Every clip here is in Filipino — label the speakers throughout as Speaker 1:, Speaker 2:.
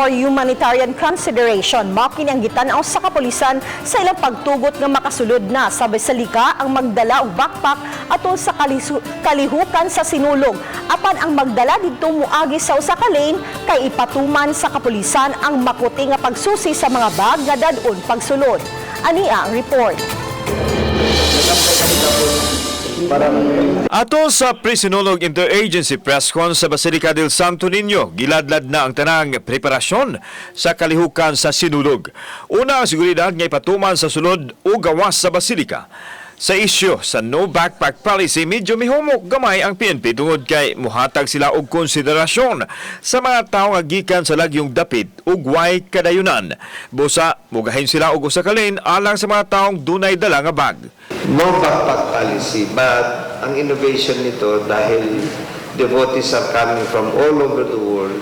Speaker 1: for humanitarian consideration. Mao kini ang gitanaw sa kapulisan sa ilang pagtugot nga makasulod na sa Basilika ang magdala og backpack atol sa kalihukan sa sinulog. Apan ang magdala didto muagi sa usa ka lane kay ipatuman sa kapulisan ang maputi nga pagsusi sa mga bag nga dadon pagsulod. Ania ang report.
Speaker 2: Ato sa Prisinulog Interagency Press Con sa Basilica del Santo Niño, giladlad na ang tanang preparasyon sa kalihukan sa sinulog. Una ang seguridad nga ipatuman sa sulod o gawas sa Basilica. Sa isyu sa no backpack policy, medyo mihumok gamay ang PNP tungod kay muhatag sila og konsiderasyon sa mga tao nga gikan sa lagyong dapit ug way kadayunan. Busa, mugahin sila og usa ka lane alang sa mga taong dunay dala nga bag.
Speaker 3: No backpack policy, but ang innovation nito dahil devotees are coming from all over the world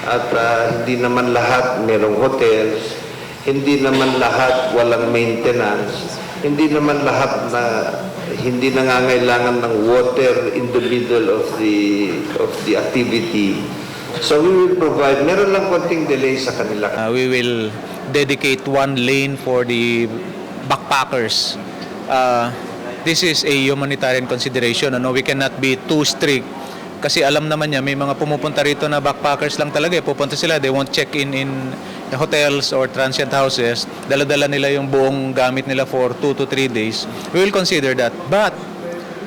Speaker 3: at hindi naman lahat merong hotels, hindi naman lahat walang maintenance, hindi naman lahat na hindi nangangailangan ng water in the middle of the activity. So we will provide, meron lang konting delay sa kanila.
Speaker 4: We will dedicate one lane for the backpackers. This is a humanitarian consideration. We cannot be too strict kasi alam naman niya may mga pumupunta rito na backpackers lang talaga. Pupunta sila, they won't check in hotels or transient houses. Dala-dala nila yung buong gamit nila for 2 to 3 days. We will consider that. But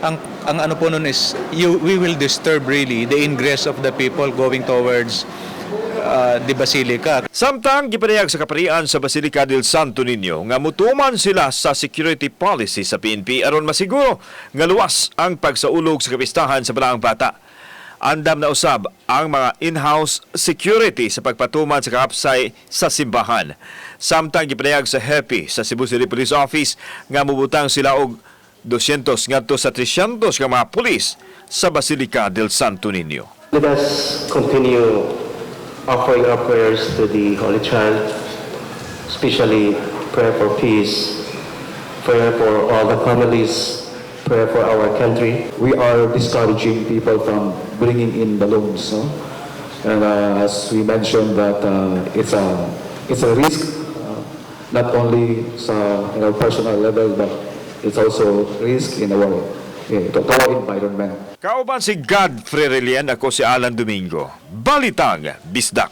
Speaker 4: ang ano po nun is we will disturb really the ingress of the people going towards the Basilica.
Speaker 2: Samtang gipanayag sa kaparian sa Basilica del Santo Niño nga mutuman sila sa security policy sa PNP aron masiguro nga luwas ang pagsaulog sa kapistahan sa Balaang Bata. Andam na usab ang mga in-house security sa pagpatuman sa kaapsay sa simbahan. Samtang gipanayag sa HEPI sa Cebu City Police Office nga mubutang sila og 200 ngadto sa 300 nga mga pulis sa Basilica del Santo Niño.
Speaker 5: Let us continue offering our prayers to the Holy Child, especially prayer for peace, prayer for all the families, prayer for our country.
Speaker 6: We are discouraging people from bringing in balloons, no? And as we mentioned that it's a risk, not only sa personal level, but it's also risk in our environment.
Speaker 2: Kauban si Godfrey Relian, ako si Alan Domingo. Balitang Bisdak.